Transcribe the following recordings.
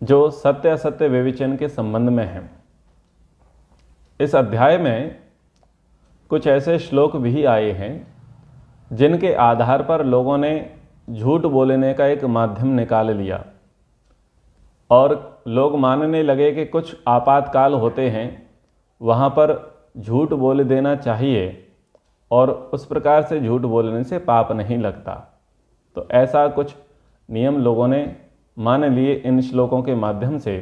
जो सत्य असत्य विवेचन के संबंध में है। इस अध्याय में कुछ ऐसे श्लोक भी आए हैं जिनके आधार पर लोगों ने झूठ बोलने का एक माध्यम निकाल लिया और लोग मानने लगे कि कुछ आपातकाल होते हैं, वहाँ पर झूठ बोल देना चाहिए और उस प्रकार से झूठ बोलने से पाप नहीं लगता। तो ऐसा कुछ नियम लोगों ने मान लिए इन श्लोकों के माध्यम से।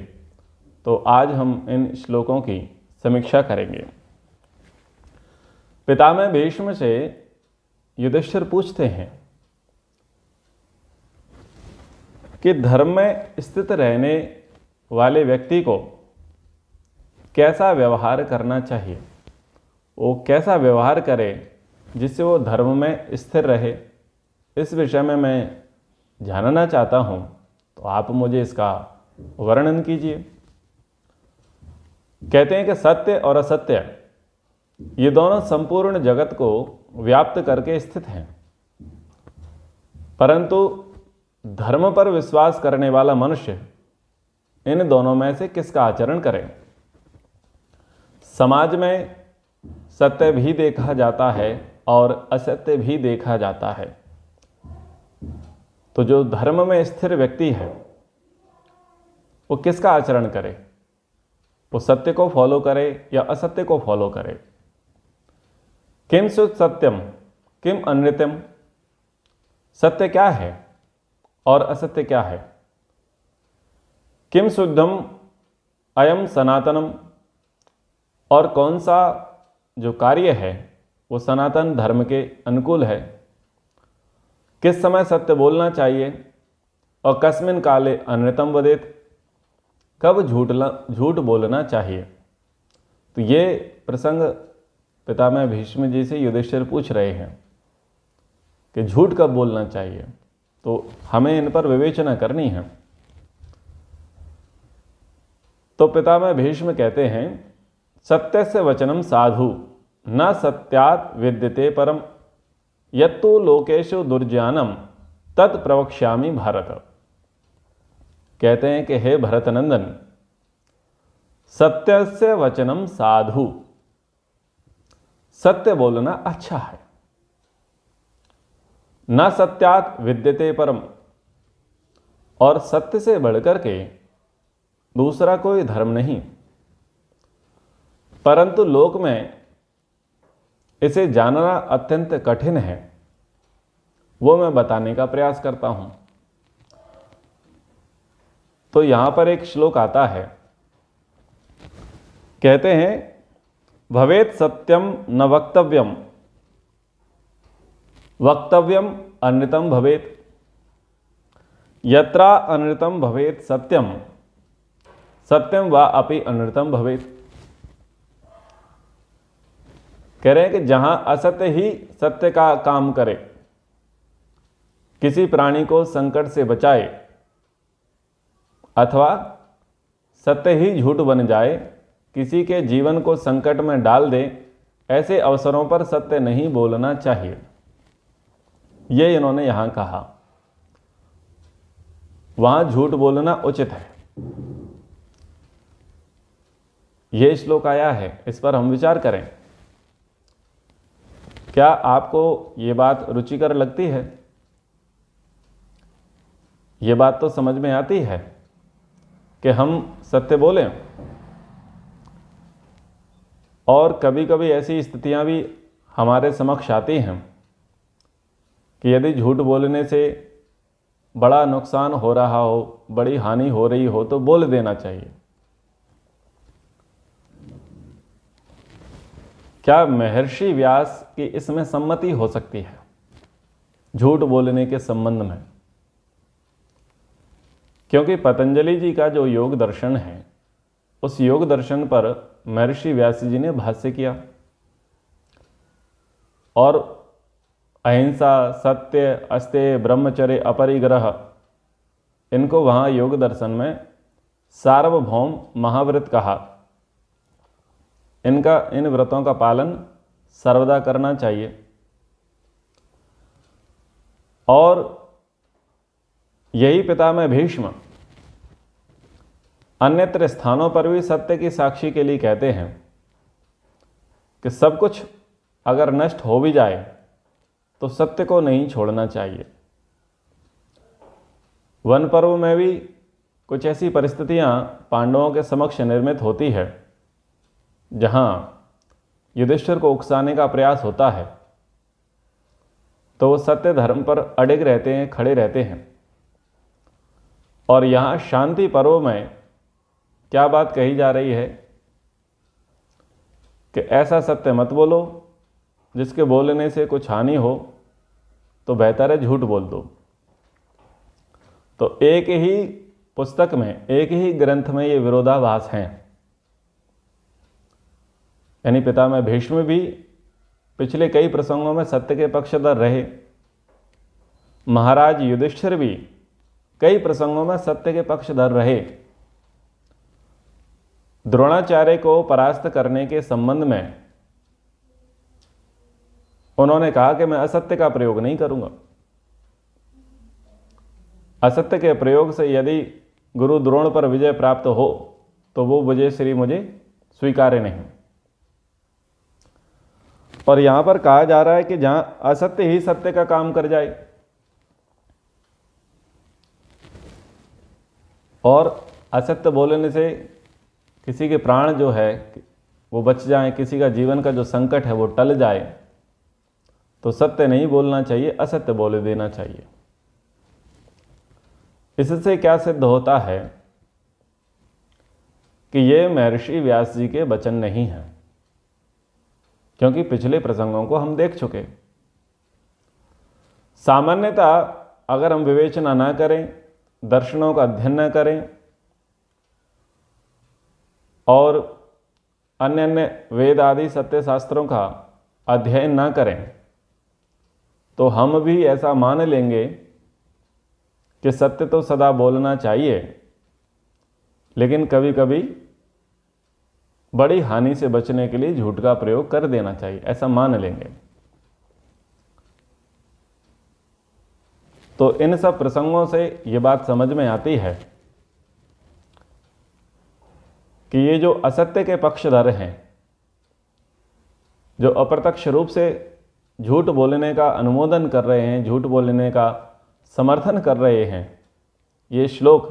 तो आज हम इन श्लोकों की समीक्षा करेंगे। पितामह भीष्म से युधिष्ठिर पूछते हैं कि धर्म में स्थित रहने वाले व्यक्ति को कैसा व्यवहार करना चाहिए, वो कैसा व्यवहार करे जिससे वो धर्म में स्थिर रहे। इस विषय में मैं जानना चाहता हूँ, तो आप मुझे इसका वर्णन कीजिए। कहते हैं कि सत्य और असत्य ये दोनों संपूर्ण जगत को व्याप्त करके स्थित हैं, परंतु धर्म पर विश्वास करने वाला मनुष्य इन दोनों में से किसका आचरण करे। समाज में सत्य भी देखा जाता है और असत्य भी देखा जाता है। तो जो धर्म में स्थिर व्यक्ति है वो किसका आचरण करे, वो सत्य को फॉलो करे या असत्य को फॉलो करे। किम सुत सत्यम किम अनृत्यम, सत्य क्या है और असत्य क्या है। किम शुद्धम अयम सनातनम, और कौन सा जो कार्य है वो सनातन धर्म के अनुकूल है। किस समय सत्य बोलना चाहिए और कस्मिन काले अनृतम वदेत, कब झूठ बोलना चाहिए। तो ये प्रसंग पितामह भीष्म जी से युधिष्ठिर पूछ रहे हैं कि झूठ कब बोलना चाहिए, तो हमें इन पर विवेचना करनी है। तो पितामह भीष्म कहते हैं सत्यस्य वचनम साधु न सत्यात् विद्यते परम यत्तु लोकेषु दुर्ज्ञानम तत् प्रवक्ष्यामि भारत। कहते हैं कि हे भरतनंदन, सत्यस्य वचनम साधु, सत्य बोलना अच्छा है। न सत्यात् विद्यते परम, और सत्य से बढ़कर के दूसरा कोई धर्म नहीं, परंतु लोक में इसे जानना अत्यंत कठिन है, वो मैं बताने का प्रयास करता हूं। तो यहां पर एक श्लोक आता है, कहते हैं भवेत् सत्यम न वक्तव्यम वक्तव्यम अनृतम भवेत्, यत्रा अनृतम भवेत् सत्यम सत्यम वा अपि अनृतम भवेत्। कह रहे हैं कि जहां असत्य ही सत्य का काम करे, किसी प्राणी को संकट से बचाए, अथवा सत्य ही झूठ बन जाए, किसी के जीवन को संकट में डाल दे, ऐसे अवसरों पर सत्य नहीं बोलना चाहिए। ये इन्होंने यहां कहा, वहां झूठ बोलना उचित है। यह श्लोक आया है, इस पर हम विचार करें। क्या आपको ये बात रुचिकर लगती है? ये बात तो समझ में आती है कि हम सत्य बोलें, और कभी कभी ऐसी स्थितियां भी हमारे समक्ष आती हैं कि यदि झूठ बोलने से बड़ा नुकसान हो रहा हो, बड़ी हानि हो रही हो, तो बोल देना चाहिए। क्या महर्षि व्यास की इसमें सम्मति हो सकती है झूठ बोलने के संबंध में? क्योंकि पतंजलि जी का जो योग दर्शन है, उस योग दर्शन पर महर्षि व्यास जी ने भाष्य किया, और अहिंसा, सत्य, अस्तेय, ब्रह्मचर्य, अपरिग्रह, इनको वहाँ योग दर्शन में सार्वभौम महाव्रत कहा। इन व्रतों का पालन सर्वदा करना चाहिए। और यही पितामह भीष्म अन्यत्र स्थानों पर भी सत्य की साक्षी के लिए कहते हैं कि सब कुछ अगर नष्ट हो भी जाए तो सत्य को नहीं छोड़ना चाहिए। वन पर्व में भी कुछ ऐसी परिस्थितियां पांडवों के समक्ष निर्मित होती है जहां युधिष्ठिर को उकसाने का प्रयास होता है, तो वो सत्य धर्म पर अडिग रहते हैं, खड़े रहते हैं। और यहाँ शांति पर्व में क्या बात कही जा रही है कि ऐसा सत्य मत बोलो जिसके बोलने से कुछ हानि हो, तो बेहतर है झूठ बोल दो। तो एक ही पुस्तक में, एक ही ग्रंथ में ये विरोधाभास हैं। यानी पितामह भीष्म भी पिछले कई प्रसंगों में सत्य के पक्षधर रहे, महाराज युधिष्ठिर भी कई प्रसंगों में सत्य के पक्षधर रहे। द्रोणाचार्य को परास्त करने के संबंध में उन्होंने कहा कि मैं असत्य का प्रयोग नहीं करूंगा। असत्य के प्रयोग से यदि गुरु द्रोण पर विजय प्राप्त हो तो वो विजय श्री मुझे स्वीकार्य नहीं। और यहां पर कहा जा रहा है कि जहां असत्य ही सत्य का काम कर जाए और असत्य बोलने से किसी के प्राण जो है वो बच जाए, किसी का जीवन का जो संकट है वो टल जाए, तो सत्य नहीं बोलना चाहिए, असत्य बोल देना चाहिए। इससे क्या सिद्ध होता है कि ये महर्षि व्यास जी के वचन नहीं हैं, क्योंकि पिछले प्रसंगों को हम देख चुके। सामान्यतः अगर हम विवेचना ना करें, दर्शनों का अध्ययन न करें और अन्य अन्य वेद आदि सत्य शास्त्रों का अध्ययन न करें, तो हम भी ऐसा मान लेंगे कि सत्य तो सदा बोलना चाहिए, लेकिन कभी कभी बड़ी हानि से बचने के लिए झूठ का प्रयोग कर देना चाहिए, ऐसा मान लेंगे। तो इन सब प्रसंगों से ये बात समझ में आती है कि ये जो असत्य के पक्षधर हैं, जो अप्रत्यक्ष रूप से झूठ बोलने का अनुमोदन कर रहे हैं, झूठ बोलने का समर्थन कर रहे हैं, ये श्लोक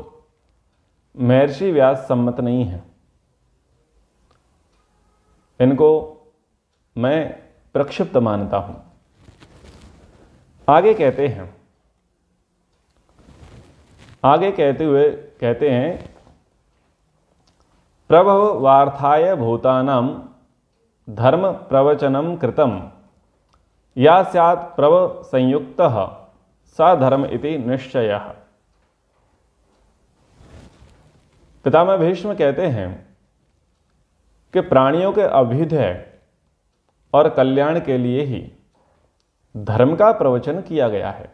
महर्षि व्यास सम्मत नहीं है। इनको मैं प्रक्षिप्त मानता हूं। आगे कहते हैं, आगे कहते हुए कहते हैं, प्रभवार्थाय भूतानां धर्म प्रवचनम कृतम या स्यात् प्रभ संयुक्तः स धर्म इति निश्चयः। पितामह भीष्म कहते हैं कि प्राणियों के अभ्युदय और कल्याण के लिए ही धर्म का प्रवचन किया गया है।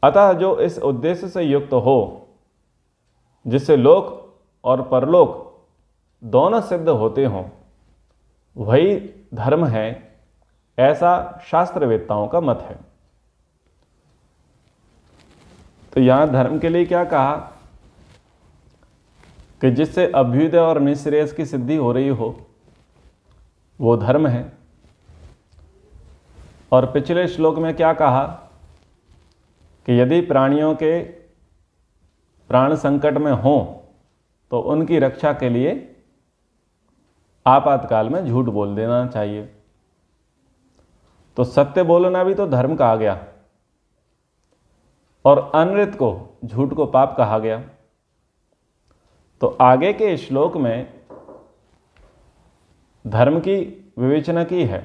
अतः जो इस उद्देश्य से युक्त हो, जिससे लोक और परलोक दोनों सिद्ध होते हों, वही धर्म है, ऐसा शास्त्रवेत्ताओं का मत है। तो यहां धर्म के लिए क्या कहा कि जिससे अभ्युदय और निःश्रेयस की सिद्धि हो रही हो, वो धर्म है। और पिछले श्लोक में क्या कहा कि यदि प्राणियों के प्राण संकट में हों तो उनकी रक्षा के लिए आपातकाल में झूठ बोल देना चाहिए। तो सत्य बोलना भी तो धर्म कहा गया और अनृत को, झूठ को पाप कहा गया। तो आगे के श्लोक में धर्म की विवेचना की है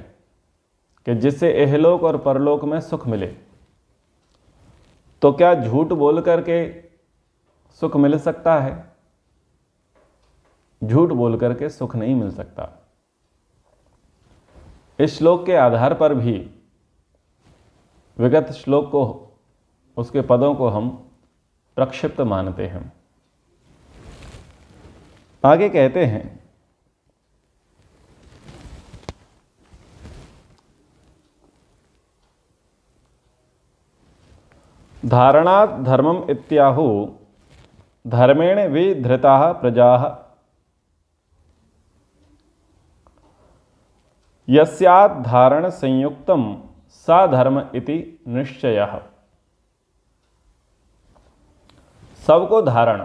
कि जिससे इहलोक और परलोक में सुख मिले। तो क्या झूठ बोल करके सुख मिल सकता है? झूठ बोल करके सुख नहीं मिल सकता। इस श्लोक के आधार पर भी विगत श्लोक को, उसके पदों को हम प्रक्षिप्त मानते हैं। आगे कहते हैं, धारणात् धर्मम इत्याहु धर्मेण विधृताः प्रजाः यस्यात् धारण संयुक्तम सा धर्म इति निश्चयः। सबको धारण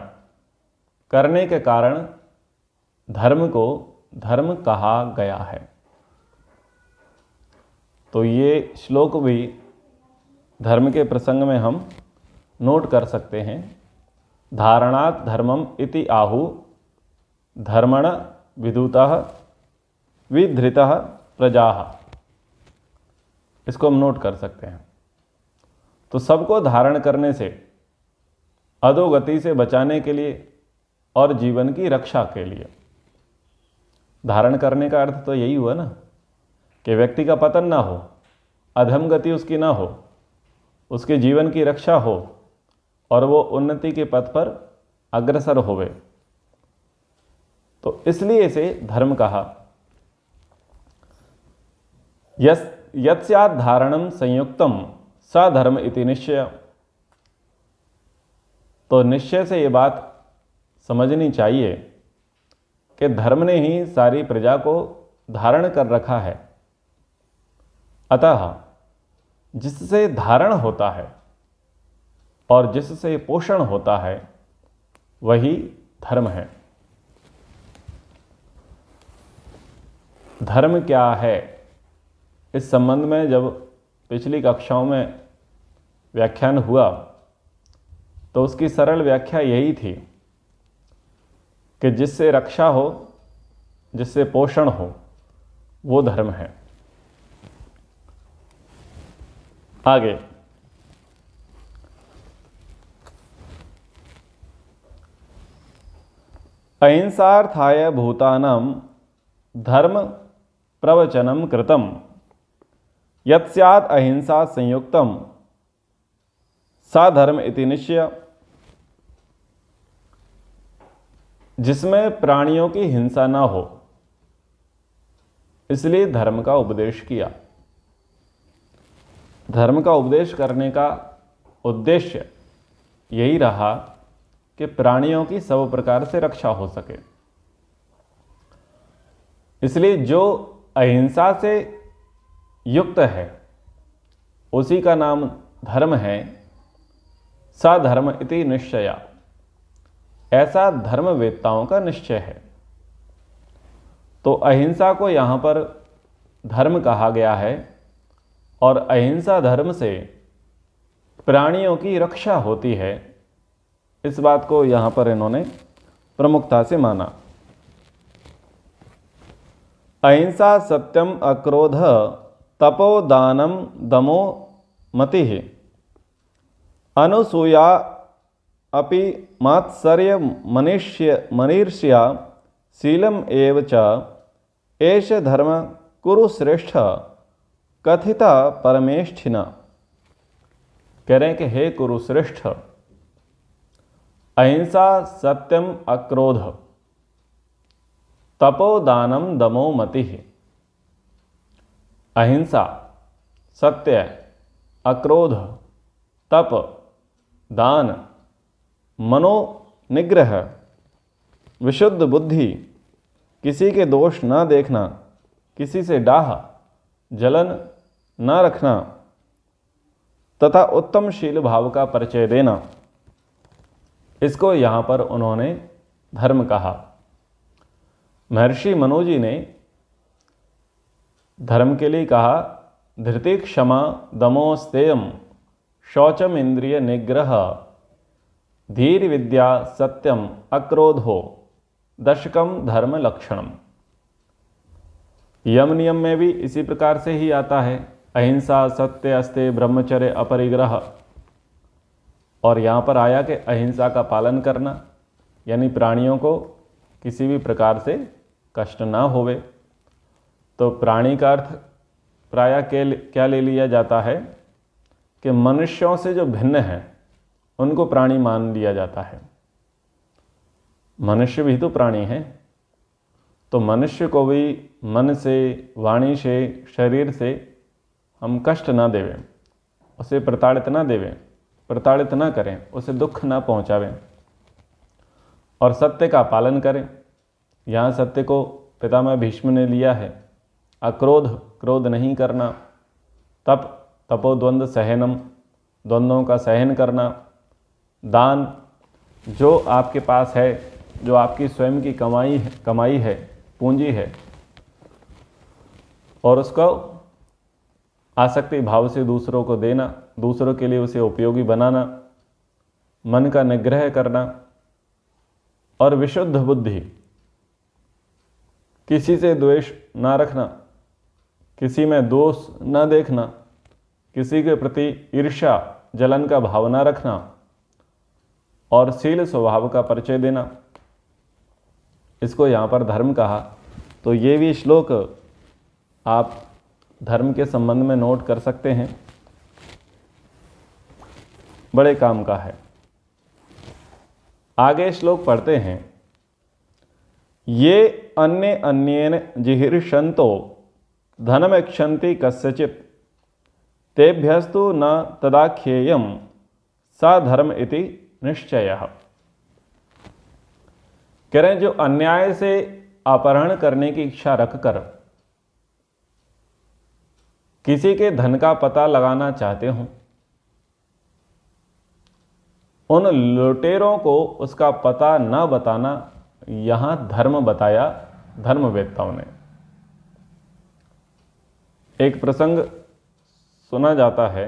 करने के कारण धर्म को धर्म कहा गया है। तो ये श्लोक भी धर्म के प्रसंग में हम नोट कर सकते हैं। धारणात् धर्मम इति आहु धर्मण विदुतः विधृतः प्रजाः, इसको हम नोट कर सकते हैं। तो सबको धारण करने से, अधोगति से बचाने के लिए और जीवन की रक्षा के लिए। धारण करने का अर्थ तो यही हुआ ना कि व्यक्ति का पतन ना हो, अधम गति उसकी ना हो, उसके जीवन की रक्षा हो और वो उन्नति के पथ पर अग्रसर होवे। तो इसलिए इसे धर्म कहा। यस्यात् धारणम संयुक्तम स धर्म इति निश्चय। तो निश्चय से ये बात समझनी चाहिए कि धर्म ने ही सारी प्रजा को धारण कर रखा है। अतः जिससे धारण होता है और जिससे पोषण होता है वही धर्म है। धर्म क्या है, इस संबंध में जब पिछली कक्षाओं में व्याख्यान हुआ तो उसकी सरल व्याख्या यही थी कि जिससे रक्षा हो, जिससे पोषण हो, वो धर्म है। आगे अहिंसार्थाय भूतानां धर्म प्रवचनम कृतम यत्स्यात् अहिंसा संयुक्तम सा धर्म इति निश्चय। जिसमें प्राणियों की हिंसा ना हो, इसलिए धर्म का उपदेश किया। धर्म का उपदेश करने का उद्देश्य यही रहा कि प्राणियों की सब प्रकार से रक्षा हो सके। इसलिए जो अहिंसा से युक्त है उसी का नाम धर्म है। सा धर्म इति निश्चय, ऐसा धर्मवेत्ताओं का निश्चय है। तो अहिंसा को यहाँ पर धर्म कहा गया है और अहिंसा धर्म से प्राणियों की रक्षा होती है। इस बात को यहाँ पर इन्होंने प्रमुखता से माना। अहिंसा सत्यम अक्रोध तपोदानम दमो मतिः अनुसूया अपि मात्सर्य मनीर्ष्या शीलम एव च एष धर्म कुरु श्रेष्ठ कथिता परमेष्ठिना। कह रहे हैं कि हे कुरुश्रेष्ठ, अहिंसा सत्यम अक्रोध तपोदानम दमो मतिः। अहिंसा, सत्य, अक्रोध, तप, दान, मनोनिग्रह, विशुद्ध बुद्धि, किसी के दोष ना देखना, किसी से डाह जलन ना रखना तथा उत्तम शील भाव का परिचय देना, इसको यहाँ पर उन्होंने धर्म कहा। महर्षि मनु जी ने धर्म के लिए कहा धृति क्षमा दमो स्तेयम शौचम इंद्रिय निग्रह धीर विद्या सत्यम अक्रोधो दशकम धर्म लक्षणम। यम नियम में भी इसी प्रकार से ही आता है, अहिंसा सत्य अस्ते ब्रह्मचर्य अपरिग्रह। और यहाँ पर आया कि अहिंसा का पालन करना, यानी प्राणियों को किसी भी प्रकार से कष्ट ना होवे। तो प्राणी का अर्थ प्रायः क्या ले लिया जाता है कि मनुष्यों से जो भिन्न है उनको प्राणी मान लिया जाता है। मनुष्य भी तो प्राणी हैं, तो मनुष्य को भी मन से, वाणी से, शरीर से हम कष्ट ना देवें, उसे प्रताड़ित ना देवें, प्रताड़ित ना करें, उसे दुख ना पहुंचावें। और सत्य का पालन करें। यहाँ सत्य को पितामह भीष्म ने लिया है। अक्रोध, क्रोध नहीं करना। तप, तपोद्वंद सहनम, द्वंद्वों का सहन करना। दान, जो आपके पास है, जो आपकी स्वयं की कमाई है, पूंजी है, और उसको आसक्ति भाव से दूसरों को देना, दूसरों के लिए उसे उपयोगी बनाना। मन का निग्रह करना और विशुद्ध बुद्धि, किसी से द्वेष ना रखना, किसी में दोष न देखना, किसी के प्रति ईर्ष्या जलन का भाव ना रखना और शील स्वभाव का परिचय देना। इसको यहाँ पर धर्म कहा। तो ये भी श्लोक आप धर्म के संबंध में नोट कर सकते हैं, बड़े काम का है। आगे श्लोक पढ़ते हैं। ये अन्य अन्येन जिहीर्षन्तो धनमिक्षन्ति कस्यचित् तेभ्यस्तु न तदाख्येयं सा धर्म इति निश्चयः। कह रहे हैं जो अन्याय से अपहरण करने की इच्छा रखकर किसी के धन का पता लगाना चाहते हो, उन लुटेरों को उसका पता न बताना यहां धर्म बताया धर्मवेत्ताओं ने। एक प्रसंग सुना जाता है।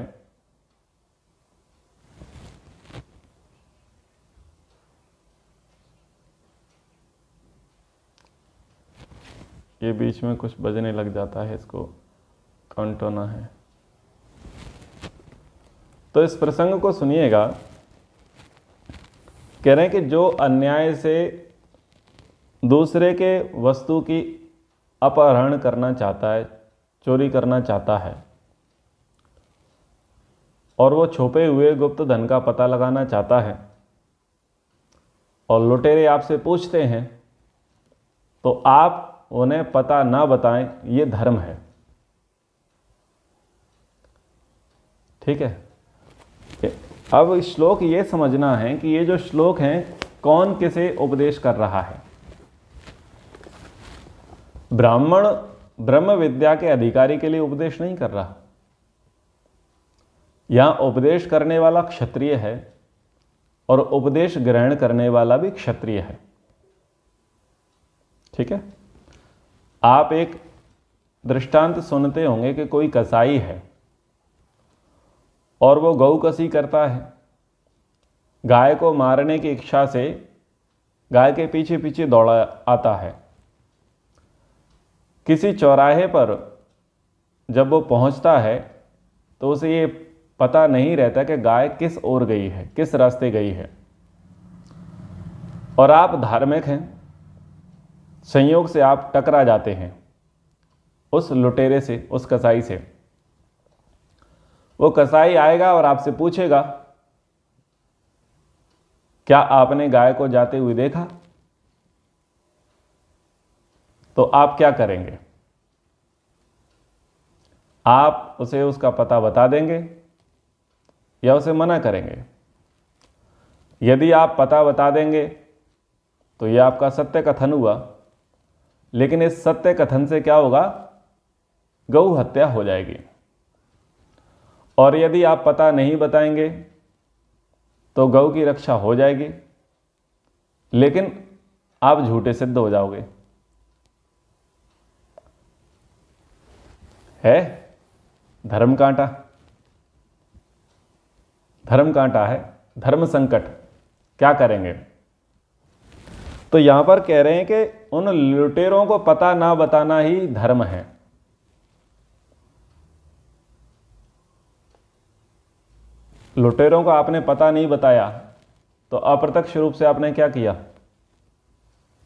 ये बीच में कुछ बजने लग जाता है, इसको काउंट होना है। तो इस प्रसंग को सुनिएगा। कह रहे हैं कि जो अन्याय से दूसरे के वस्तु की अपहरण करना चाहता है, चोरी करना चाहता है, और वो छुपे हुए गुप्त धन का पता लगाना चाहता है, और लुटेरे आपसे पूछते हैं, तो आप उन्हें पता ना बताएं, ये धर्म है। ठीक है। अब श्लोक ये समझना है कि ये जो श्लोक हैं कौन किसे उपदेश कर रहा है। ब्राह्मण ब्रह्म विद्या के अधिकारी के लिए उपदेश नहीं कर रहा। यहां उपदेश करने वाला क्षत्रिय है और उपदेश ग्रहण करने वाला भी क्षत्रिय है। ठीक है। आप एक दृष्टांत सुनते होंगे कि कोई कसाई है और वो गौ कसी करता है। गाय को मारने की इच्छा से गाय के पीछे पीछे दौड़ा आता है। किसी चौराहे पर जब वो पहुंचता है तो उसे ये पता नहीं रहता कि गाय किस ओर गई है, किस रास्ते गई है। और आप धार्मिक हैं, संयोग से आप टकरा जाते हैं उस लुटेरे से, उस कसाई से। वो कसाई आएगा और आपसे पूछेगा, क्या आपने गाय को जाते हुए देखा? तो आप क्या करेंगे? आप उसे उसका पता बता देंगे या उसे मना करेंगे? यदि आप पता बता देंगे तो यह आपका सत्य कथन हुआ, लेकिन इस सत्य कथन से क्या होगा? गौ हत्या हो जाएगी। और यदि आप पता नहीं बताएंगे तो गौ की रक्षा हो जाएगी, लेकिन आप झूठे सिद्ध हो जाओगे। है धर्म कांटा, धर्म कांटा है, धर्म संकट। क्या करेंगे? तो यहां पर कह रहे हैं कि उन लुटेरों को पता ना बताना ही धर्म है। लुटेरों को आपने पता नहीं बताया तो अप्रत्यक्ष रूप से आपने क्या किया?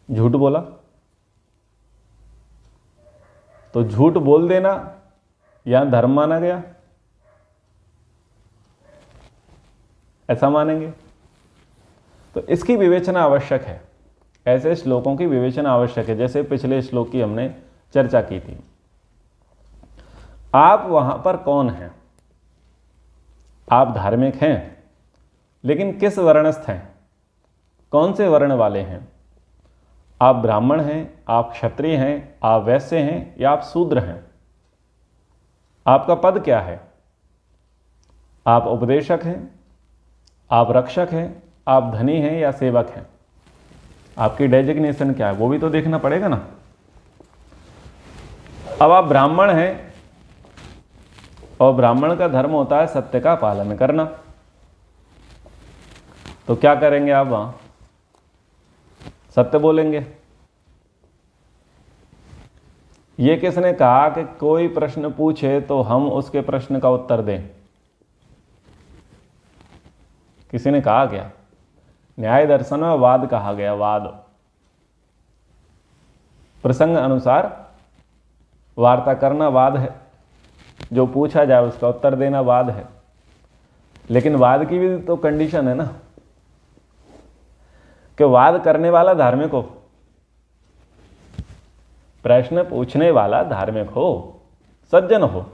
झूठ बोला। तो झूठ बोल देना यहां धर्म माना गया, ऐसा मानेंगे? तो इसकी विवेचना आवश्यक है। ऐसे श्लोकों की विवेचना आवश्यक है, जैसे पिछले श्लोक की हमने चर्चा की थी। आप वहां पर कौन हैं? आप धार्मिक हैं, लेकिन किस वर्णस्थ हैं? कौन से वर्ण वाले हैं? आप ब्राह्मण हैं, आप क्षत्रिय हैं, आप वैश्य हैं या आप शूद्र हैं? आपका पद क्या है? आप उपदेशक हैं, आप रक्षक हैं, आप धनी हैं या सेवक हैं? आपकी डेजिग्नेशन क्या है वो भी तो देखना पड़ेगा ना। अब आप ब्राह्मण हैं और ब्राह्मण का धर्म होता है सत्य का पालन करना, तो क्या करेंगे आप? वहां सत्य बोलेंगे। ये किसने कहा कि कोई प्रश्न पूछे तो हम उसके प्रश्न का उत्तर दें? किसी ने कहा क्या? न्याय दर्शन में वाद कहा गया, वाद। प्रसंग अनुसार वार्ता करना वाद है, जो पूछा जाए उसका उत्तर देना वाद है। लेकिन वाद की भी तो कंडीशन है ना, कि वाद करने वाला धार्मिक हो, प्रश्न पूछने वाला धार्मिक हो, सज्जन हो।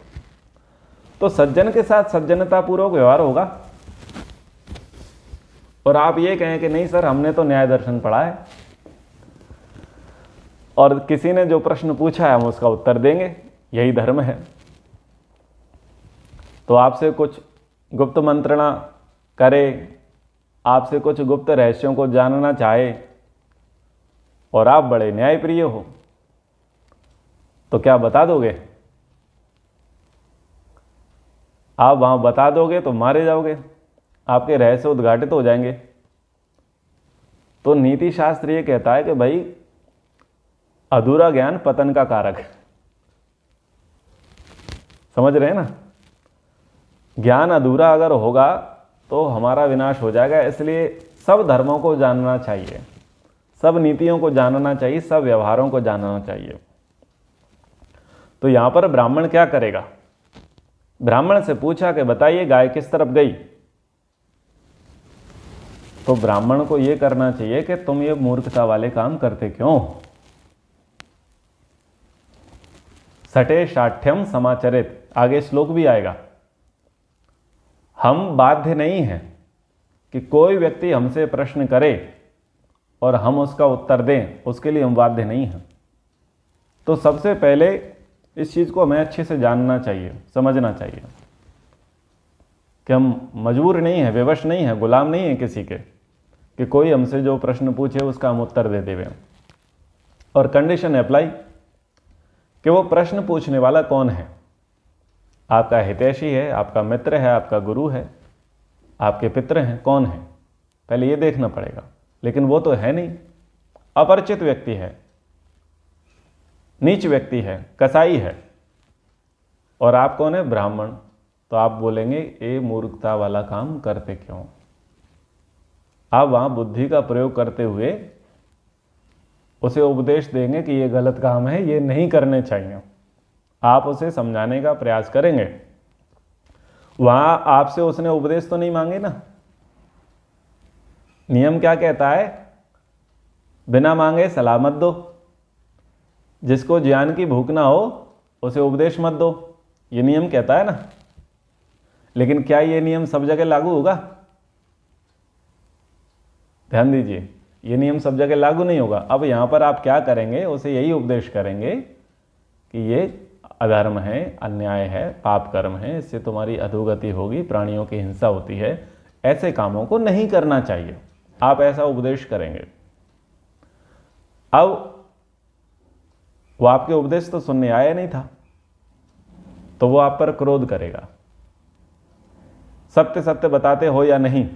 तो सज्जन के साथ सज्जनता पूर्वक व्यवहार होगा। और आप ये कहें कि नहीं सर हमने तो न्याय दर्शन पढ़ा है और किसी ने जो प्रश्न पूछा है हम उसका उत्तर देंगे, यही धर्म है। तो आपसे कुछ गुप्त मंत्रणा करे, आपसे कुछ गुप्त रहस्यों को जानना चाहे और आप बड़े न्यायप्रिय हो, तो क्या बता दोगे? आप वहां बता दोगे तो मारे जाओगे, आपके रहस्य उद्घाटित हो जाएंगे। तो नीति शास्त्र ये कहता है कि भाई अधूरा ज्ञान पतन का कारक है। समझ रहे हैं ना? ज्ञान अधूरा अगर होगा तो हमारा विनाश हो जाएगा। इसलिए सब धर्मों को जानना चाहिए, सब नीतियों को जानना चाहिए, सब व्यवहारों को जानना चाहिए। तो यहां पर ब्राह्मण क्या करेगा? ब्राह्मण से पूछा कि बताइए गाय किस तरफ गई? तो ब्राह्मण को यह करना चाहिए कि तुम ये मूर्खता वाले काम करते क्यों? सटे शाठ्यम समाचरित, आगे श्लोक भी आएगा। हम बाध्य नहीं हैं कि कोई व्यक्ति हमसे प्रश्न करे और हम उसका उत्तर दें, उसके लिए हम बाध्य नहीं हैं। तो सबसे पहले इस चीज़ को हमें अच्छे से जानना चाहिए, समझना चाहिए कि हम मजबूर नहीं हैं, विवश नहीं हैं, गुलाम नहीं हैं किसी के, कि कोई हमसे जो प्रश्न पूछे उसका हम उत्तर दे देवें। और कंडीशन अप्लाई कि वो प्रश्न पूछने वाला कौन है। आपका हितैषी है, आपका मित्र है, आपका गुरु है, आपके पितर हैं, कौन है? पहले ये देखना पड़ेगा। लेकिन वो तो है नहीं, अपरिचित व्यक्ति है, नीच व्यक्ति है, कसाई है, और आप कौन है? ब्राह्मण। तो आप बोलेंगे ये मूर्खता वाला काम करते क्यों? आप वहां बुद्धि का प्रयोग करते हुए उसे उपदेश देंगे कि ये गलत काम है, ये नहीं करने चाहिए। आप उसे समझाने का प्रयास करेंगे। वहां आपसे उसने उपदेश तो नहीं मांगे ना। नियम क्या कहता है? बिना मांगे सलाह मत दो, जिसको ज्ञान की भूख ना हो उसे उपदेश मत दो, ये नियम कहता है ना। लेकिन क्या ये नियम सब जगह लागू होगा? ध्यान दीजिए, ये नियम सब जगह लागू नहीं होगा। अब यहां पर आप क्या करेंगे? उसे यही उपदेश करेंगे कि ये अधर्म है, अन्याय है, पाप कर्म है, इससे तुम्हारी अधोगति होगी, प्राणियों की हिंसा होती है, ऐसे कामों को नहीं करना चाहिए। आप ऐसा उपदेश करेंगे। अब वो आपके उपदेश तो सुनने आया नहीं था, तो वो आप पर क्रोध करेगा। सत्य सत्य बताते हो या नहीं?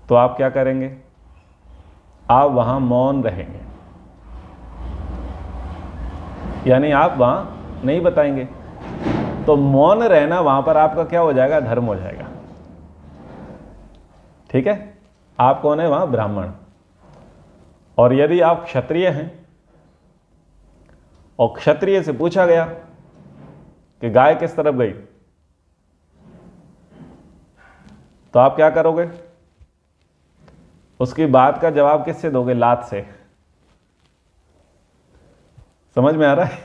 तो आप क्या करेंगे? आप वहां मौन रहेंगे, यानी आप वहां नहीं बताएंगे। तो मौन रहना वहां पर आपका क्या हो जाएगा? धर्म हो जाएगा। ठीक है? आप कौन है वहां? ब्राह्मण। और यदि आप क्षत्रिय हैं और क्षत्रिय से पूछा गया कि गाय किस तरफ गई, तो आप क्या करोगे? उसकी बात का जवाब किससे दोगे? लात से। समझ में आ रहा है?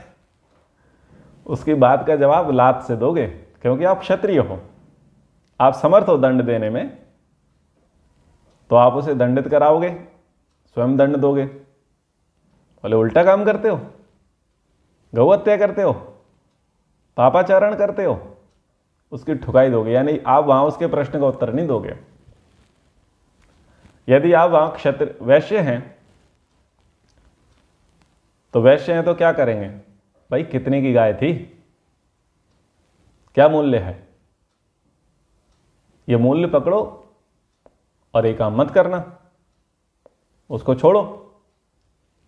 उसकी बात का जवाब लात से दोगे, क्योंकि आप क्षत्रिय हो, आप समर्थ हो दंड देने में। तो आप उसे दंडित कराओगे, स्वयं दंड दोगे। बोले उल्टा काम करते हो, गौ हत्या करते हो, पापाचारण करते हो, उसकी ठुकाई दोगे, यानी आप वहां उसके प्रश्न का उत्तर नहीं दोगे। यदि आप वहां क्षत्रिय वैश्य हैं तो वैश्य हैं तो क्या करेंगे, भाई कितने की गाय थी, क्या मूल्य है, ये मूल्य पकड़ो और एक काम मत करना, उसको छोड़ो।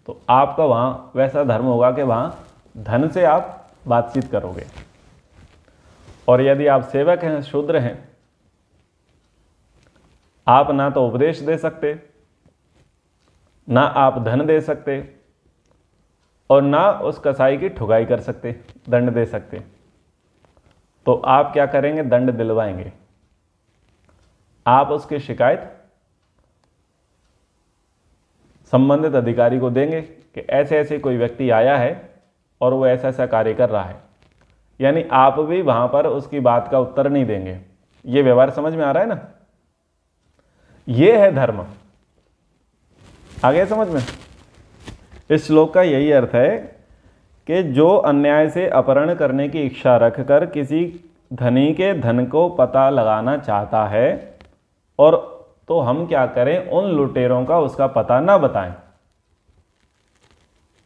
तो आपका वहां वैसा धर्म होगा कि वहां धन से आप बातचीत करोगे। और यदि आप सेवक हैं, शूद्र हैं, आप ना तो उपदेश दे सकते, ना आप धन दे सकते, और ना उस कसाई की ठुकाई कर सकते, दंड दे सकते। तो आप क्या करेंगे, दंड दिलवाएंगे। आप उसकी शिकायत संबंधित अधिकारी को देंगे कि ऐसे ऐसे कोई व्यक्ति आया है और वो ऐसा ऐसा कार्य कर रहा है, यानी आप भी वहां पर उसकी बात का उत्तर नहीं देंगे। ये व्यवहार समझ में आ रहा है ना, ये है धर्म। आ गया समझ में? इस श्लोक का यही अर्थ है कि जो अन्याय से अपहरण करने की इच्छा रखकर किसी धनी के धन को पता लगाना चाहता है, और तो हम क्या करें, उन लुटेरों का उसका पता ना बताएं।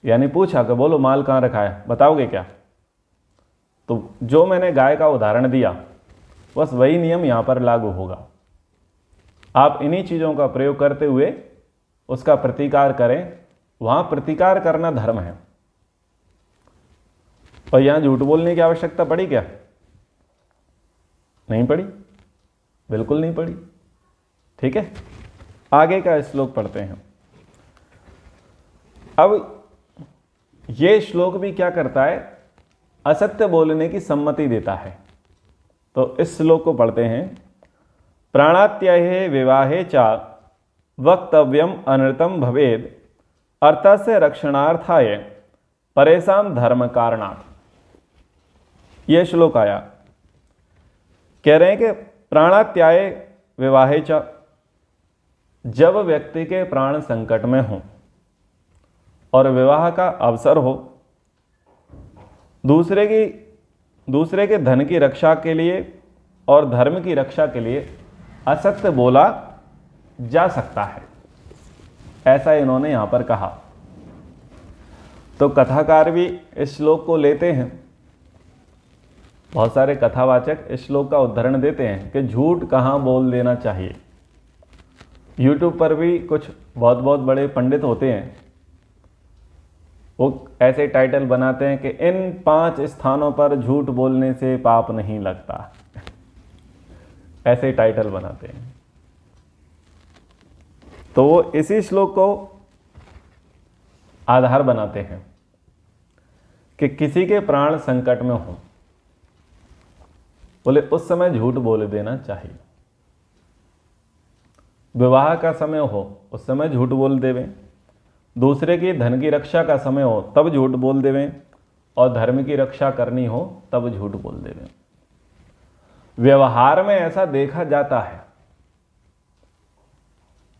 यानी पूछा कि बोलो माल कहां रखा है, बताओगे क्या? तो जो मैंने गाय का उदाहरण दिया बस वही नियम यहां पर लागू होगा। आप इन्हीं चीजों का प्रयोग करते हुए उसका प्रतिकार करें। वहां प्रतिकार करना धर्म है। और यहां झूठ बोलने की आवश्यकता पड़ी क्या? नहीं पड़ी, बिल्कुल नहीं पड़ी। ठीक है, आगे का श्लोक पढ़ते हैं। अब यह श्लोक भी क्या करता है, असत्य बोलने की सम्मति देता है। तो इस श्लोक को पढ़ते हैं। प्राणात्यये विवाहे चा वक्तव्यम अनृतम भवेद अर्थस्य रक्षणार्थाय परेशान धर्म कारणात्। यह श्लोक आया, कह रहे हैं कि प्राणात्याय विवाहे च, जब व्यक्ति के प्राण संकट में हो और विवाह का अवसर हो, दूसरे के धन की रक्षा के लिए और धर्म की रक्षा के लिए असत्य बोला जा सकता है, ऐसा इन्होंने यहां पर कहा। तो कथाकार भी इस श्लोक को लेते हैं, बहुत सारे कथावाचक इस श्लोक का उदाहरण देते हैं कि झूठ कहां बोल देना चाहिए। YouTube पर भी कुछ बहुत बड़े पंडित होते हैं, वो ऐसे टाइटल बनाते हैं कि इन 5 स्थानों पर झूठ बोलने से पाप नहीं लगता, ऐसे टाइटल बनाते हैं। तो वो इसी श्लोक को आधार बनाते हैं कि किसी के प्राण संकट में हो, बोले उस समय झूठ बोल देना चाहिए। विवाह का समय हो उस समय झूठ बोल देवें, दूसरे की धन की रक्षा का समय हो तब झूठ बोल देवें, और धर्म की रक्षा करनी हो तब झूठ बोल देवें। व्यवहार में ऐसा देखा जाता है,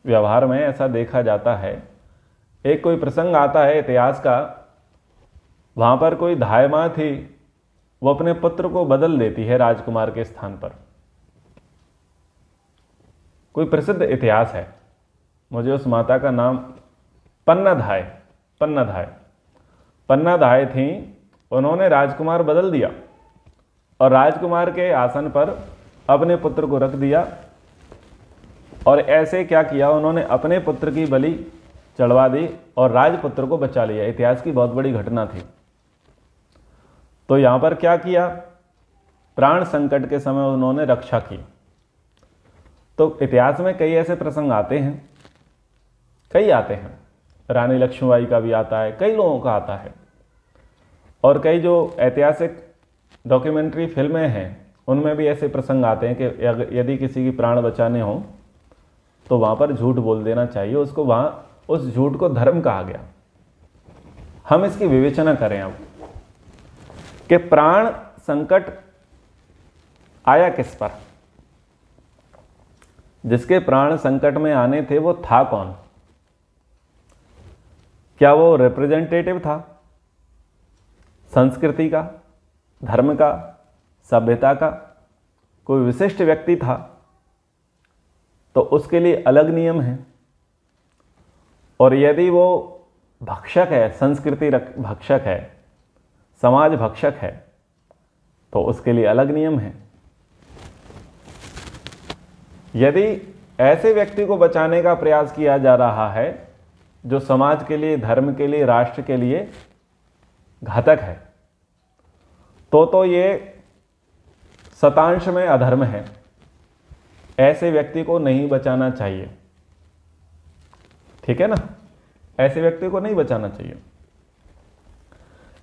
व्यवहार में ऐसा देखा जाता है। एक कोई प्रसंग आता है इतिहास का, वहां पर कोई धाय मां थी, वो अपने पुत्र को बदल देती है राजकुमार के स्थान पर। कोई प्रसिद्ध इतिहास है, मुझे उस माता का नाम पन्नाधाय थी। उन्होंने राजकुमार बदल दिया और राजकुमार के आसन पर अपने पुत्र को रख दिया, और ऐसे क्या किया, उन्होंने अपने पुत्र की बलि चढ़वा दी और राजपुत्र को बचा लिया। इतिहास की बहुत बड़ी घटना थी। तो यहां पर क्या किया, प्राण संकट के समय उन्होंने रक्षा की। तो इतिहास में कई ऐसे प्रसंग आते हैं, कई आते हैं, रानी लक्ष्मीबाई का भी आता है, कई लोगों का आता है, और कई जो ऐतिहासिक डॉक्यूमेंट्री फिल्में हैं उनमें भी ऐसे प्रसंग आते हैं कि यदि किसी की प्राण बचाने हो तो वहां पर झूठ बोल देना चाहिए। उसको वहां उस झूठ को धर्म कहा गया। हम इसकी विवेचना करें अब कि प्राण संकट आया किस पर। जिसके प्राण संकट में आने थे वो था कौन? क्या वो रिप्रेजेंटेटिव था संस्कृति का, धर्म का, सभ्यता का? कोई विशिष्ट व्यक्ति था तो उसके लिए अलग नियम है। और यदि वो भक्षक है, संस्कृति भक्षक है, समाज भक्षक है, तो उसके लिए अलग नियम है। यदि ऐसे व्यक्ति को बचाने का प्रयास किया जा रहा है जो समाज के लिए, धर्म के लिए, राष्ट्र के लिए घातक है, तो ये शतांश में अधर्म है। ऐसे व्यक्ति को नहीं बचाना चाहिए। ठीक है ना? ऐसे व्यक्ति को नहीं बचाना चाहिए।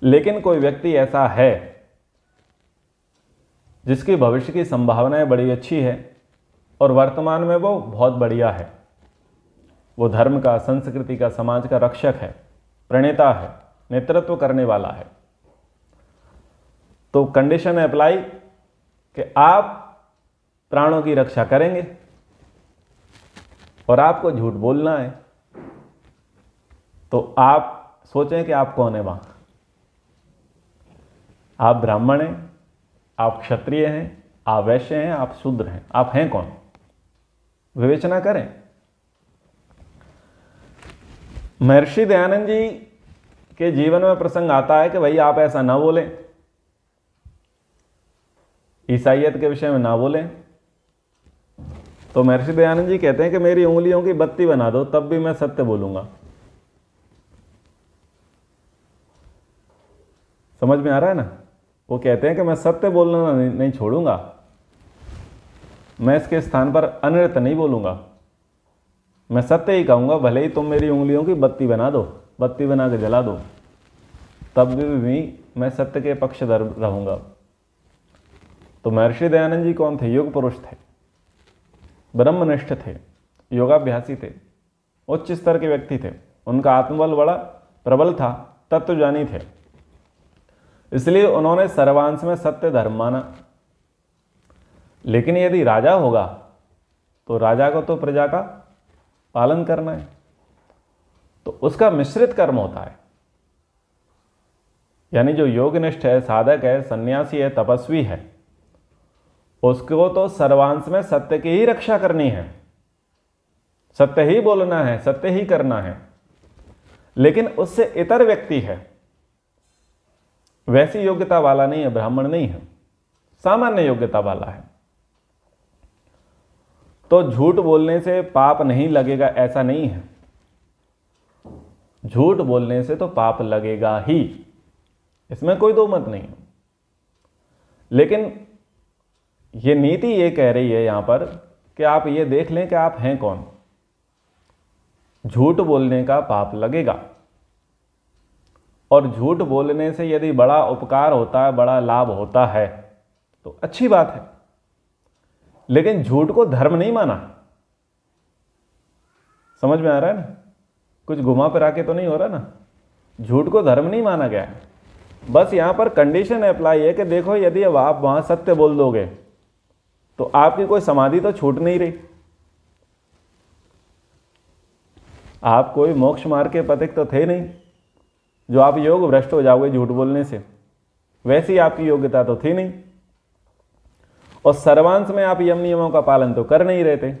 लेकिन कोई व्यक्ति ऐसा है जिसकी भविष्य की संभावनाएं बड़ी अच्छी है और वर्तमान में वो बहुत बढ़िया है, वो धर्म का, संस्कृति का, समाज का रक्षक है, प्रणेता है, नेतृत्व करने वाला है, तो कंडीशन अप्लाई कि आप प्राणों की रक्षा करेंगे और आपको झूठ बोलना है। तो आप सोचें कि आप कौन है वहां? आप ब्राह्मण हैं, आप क्षत्रिय हैं, आप वैश्य हैं, आप शूद्र हैं, आप हैं कौन? विवेचना करें। महर्षि दयानंद जी के जीवन में प्रसंग आता है कि भाई आप ऐसा ना बोलें, ईसाइयत के विषय में ना बोलें। तो महर्षि दयानंद जी कहते हैं कि मेरी उंगलियों की बत्ती बना दो तब भी मैं सत्य बोलूंगा। समझ में आ रहा है ना? वो कहते हैं कि मैं सत्य बोलना नहीं छोड़ूंगा, मैं इसके स्थान पर अनृत नहीं बोलूंगा, मैं सत्य ही कहूंगा, भले ही तुम मेरी उंगलियों की बत्ती बना दो, बत्ती बना के जला दो, तब भी मैं सत्य के पक्षधर रहूंगा। तो महर्षि दयानंद जी कौन थे? युग पुरुष थे, ब्रह्मनिष्ठ थे, योगाभ्यासी थे, उच्च स्तर के व्यक्ति थे। उनका आत्मबल बड़ा प्रबल था, तत्वज्ञानी थे, इसलिए उन्होंने सर्वांश में सत्य धर्म माना। लेकिन यदि राजा होगा तो राजा को तो प्रजा का पालन करना है, तो उसका मिश्रित कर्म होता है। यानी जो योगनिष्ठ है, साधक है, सन्यासी है, तपस्वी है, उसको तो सर्वांश में सत्य की ही रक्षा करनी है, सत्य ही बोलना है, सत्य ही करना है। लेकिन उससे इतर व्यक्ति है, वैसी योग्यता वाला नहीं है, ब्राह्मण नहीं है, सामान्य योग्यता वाला है, तो झूठ बोलने से पाप नहीं लगेगा ऐसा नहीं है। झूठ बोलने से तो पाप लगेगा ही, इसमें कोई दो मत नहीं है। लेकिन ये नीति ये कह रही है यहां पर कि आप ये देख लें कि आप हैं कौन। झूठ बोलने का पाप लगेगा, और झूठ बोलने से यदि बड़ा उपकार होता है, बड़ा लाभ होता है, तो अच्छी बात है। लेकिन झूठ को धर्म नहीं माना। समझ में आ रहा है ना? कुछ घुमा फिरा के तो नहीं हो रहा ना? झूठ को धर्म नहीं माना गया है। बस यहां पर कंडीशन अप्लाई है कि देखो, यदि अब आप वहां सत्य बोल दोगे तो आपकी कोई समाधि तो छूट नहीं रही, आप कोई मोक्ष मार्ग के पथिक तो थे नहीं जो आप योग भ्रष्ट हो जाओगे झूठ बोलने से, वैसी आपकी योग्यता तो थी नहीं, और सर्वांश में आप यम नियमों का पालन तो कर नहीं रहे थे।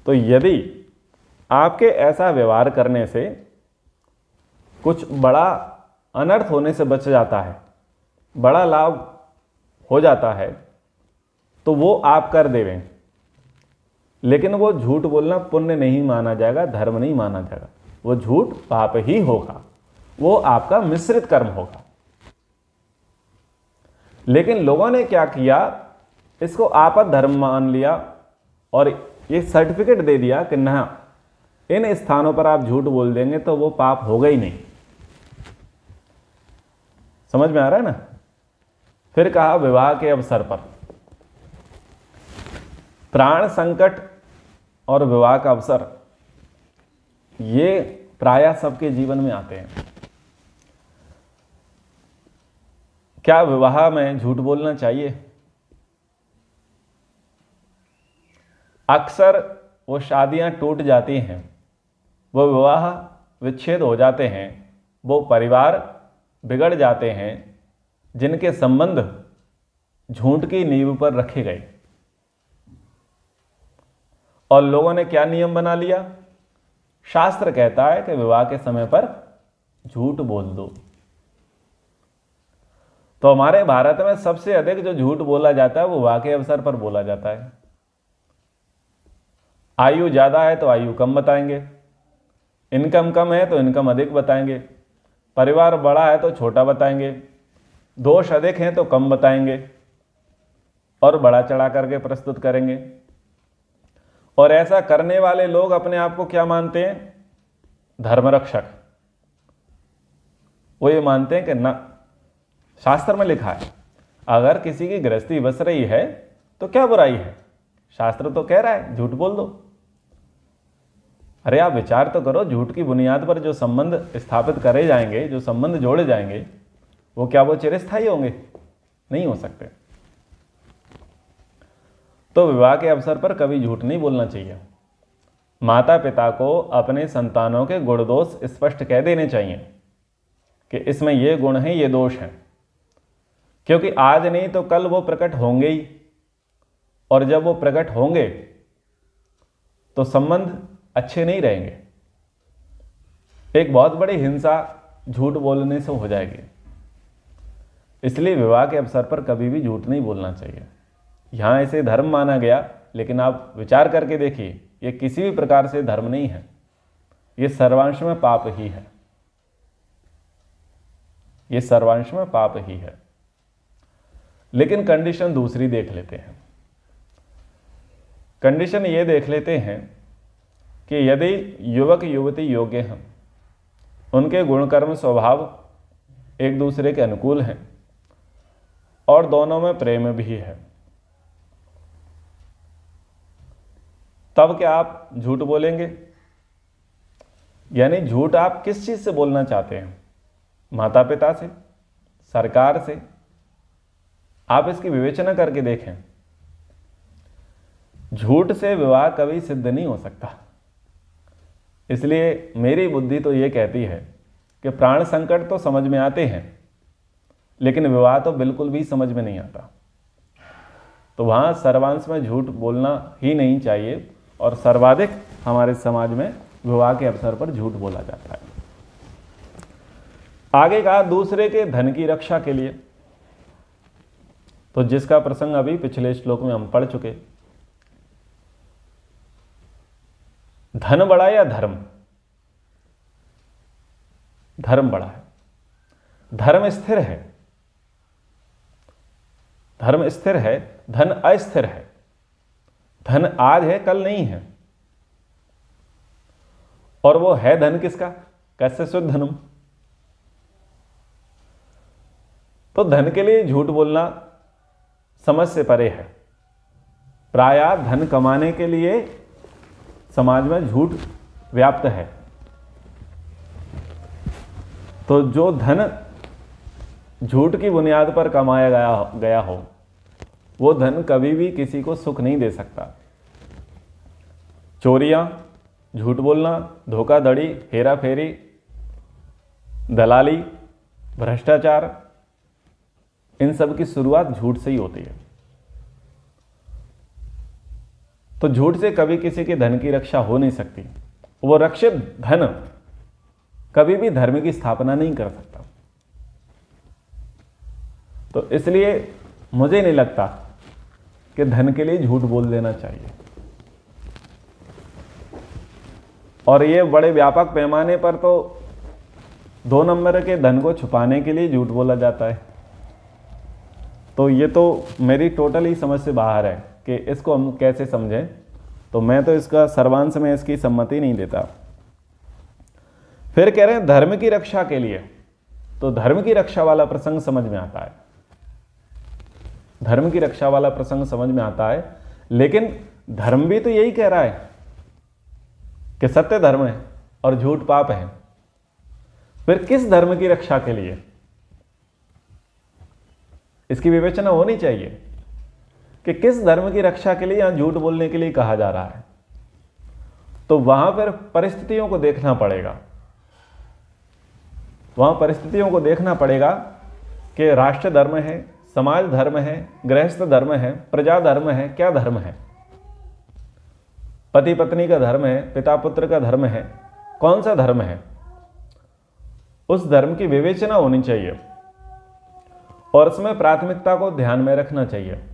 तो यदि आपके ऐसा व्यवहार करने से कुछ बड़ा अनर्थ होने से बच जाता है, बड़ा लाभ हो जाता है, तो वो आप कर देवें। लेकिन वो झूठ बोलना पुण्य नहीं माना जाएगा, धर्म नहीं माना जाएगा, वो झूठ पाप ही होगा, वो आपका मिश्रित कर्म होगा। लेकिन लोगों ने क्या किया, इसको आपद धर्म मान लिया और ये सर्टिफिकेट दे दिया कि ना, इन स्थानों पर आप झूठ बोल देंगे तो वो पाप होगा ही नहीं। समझ में आ रहा है ना? फिर कहा विवाह के अवसर पर प्राण संकट और विवाह का अवसर, ये प्रायः सबके जीवन में आते हैं। क्या विवाह में झूठ बोलना चाहिए? अक्सर वो शादियां टूट जाती हैं, वो विवाह विच्छेद हो जाते हैं, वो परिवार बिगड़ जाते हैं जिनके संबंध झूठ की नींव पर रखे गए। और लोगों ने क्या नियम बना लिया? शास्त्र कहता है कि विवाह के समय पर झूठ बोल दो। तो हमारे भारत में सबसे अधिक जो झूठ बोला जाता है वो विवाह के अवसर पर बोला जाता है। आयु ज्यादा है तो आयु कम बताएंगे, इनकम कम है तो इनकम अधिक बताएंगे, परिवार बड़ा है तो छोटा बताएंगे, दोष अधिक हैं तो कम बताएंगे और बड़ा चढ़ा करके प्रस्तुत करेंगे। और ऐसा करने वाले लोग अपने आप को क्या मानते हैं? धर्मरक्षक। वो ये मानते हैं कि ना, शास्त्र में लिखा है अगर किसी की गृहस्थी बस रही है तो क्या बुराई है, शास्त्र तो कह रहा है झूठ बोल दो। अरे आप विचार तो करो, झूठ की बुनियाद पर जो संबंध स्थापित करे जाएंगे, जो संबंध जोड़े जाएंगे, वो क्या वो चिरस्थायी होंगे? नहीं हो सकते। तो विवाह के अवसर पर कभी झूठ नहीं बोलना चाहिए। माता पिता को अपने संतानों के गुण दोष स्पष्ट कह देने चाहिए कि इसमें ये गुण हैं, ये दोष हैं, क्योंकि आज नहीं तो कल वो प्रकट होंगे ही, और जब वो प्रकट होंगे तो संबंध अच्छे नहीं रहेंगे। एक बहुत बड़ी हिंसा झूठ बोलने से हो जाएगी। इसलिए विवाह के अवसर पर कभी भी झूठ नहीं बोलना चाहिए। यहां इसे धर्म माना गया, लेकिन आप विचार करके देखिए, ये किसी भी प्रकार से धर्म नहीं है, ये सर्वांश में पाप ही है, ये सर्वांश में पाप ही है। लेकिन कंडीशन दूसरी देख लेते हैं। कंडीशन ये देख लेते हैं कि यदि युवक युवती योग्य हैं, उनके गुणकर्म स्वभाव एक दूसरे के अनुकूल हैं और दोनों में प्रेम भी है, तब क्या आप झूठ बोलेंगे? यानी झूठ आप किस चीज से बोलना चाहते हैं? माता पिता से, सरकार से? आप इसकी विवेचना करके देखें। झूठ से विवाह कभी सिद्ध नहीं हो सकता। इसलिए मेरी बुद्धि तो ये कहती है कि प्राण संकट तो समझ में आते हैं, लेकिन विवाह तो बिल्कुल भी समझ में नहीं आता। तो वहां सर्वांश में झूठ बोलना ही नहीं चाहिए, और सर्वाधिक हमारे समाज में विवाह के अवसर पर झूठ बोला जाता है। आगे कहा दूसरे के धन की रक्षा के लिए, तो जिसका प्रसंग अभी पिछले श्लोक में हम पढ़ चुके। धन बड़ा या धर्म? धर्म बड़ा है। धर्म स्थिर है, धर्म स्थिर है, धन अस्थिर है। धन आज है, कल नहीं है। और वो है धन किसका? कैसे शुद्ध धनम। तो धन के लिए झूठ बोलना समझ से परे है। प्रायः धन कमाने के लिए समाज में झूठ व्याप्त है। तो जो धन झूठ की बुनियाद पर कमाया गया हो, वो धन कभी भी किसी को सुख नहीं दे सकता। चोरियां, झूठ बोलना, धोखाधड़ी, हेरा फेरी, दलाली, भ्रष्टाचार, इन सब की शुरुआत झूठ से ही होती है। तो झूठ से कभी किसी के धन की रक्षा हो नहीं सकती। वो रक्षित धन कभी भी धर्म की स्थापना नहीं कर सकता। तो इसलिए मुझे नहीं लगता कि धन के लिए झूठ बोल देना चाहिए। और ये बड़े व्यापक पैमाने पर तो 2 नंबर के धन को छुपाने के लिए झूठ बोला जाता है। तो ये तो मेरी टोटल ही समझ से बाहर है कि इसको हम कैसे समझें। तो मैं तो इसका सर्वांश में इसकी सम्मति नहीं देता। फिर कह रहे हैं धर्म की रक्षा के लिए, तो धर्म की रक्षा वाला प्रसंग समझ में आता है। धर्म की रक्षा वाला प्रसंग समझ में आता है, लेकिन धर्म भी तो यही कह रहा है कि सत्य धर्म है और झूठ पाप है। फिर किस धर्म की रक्षा के लिए? इसकी विवेचना होनी चाहिए कि किस धर्म की रक्षा के लिए यहाँ झूठ बोलने के लिए कहा जा रहा है, तो वहां पर परिस्थितियों को देखना पड़ेगा। वहां परिस्थितियों को देखना पड़ेगा कि राष्ट्र धर्म है, समाज धर्म है, गृहस्थ धर्म है, प्रजा धर्म है, क्या धर्म है, पति पत्नी का धर्म है, पिता पुत्र का धर्म है, कौन सा धर्म है, उस धर्म की विवेचना होनी चाहिए और उसमें प्राथमिकता को ध्यान में रखना चाहिए।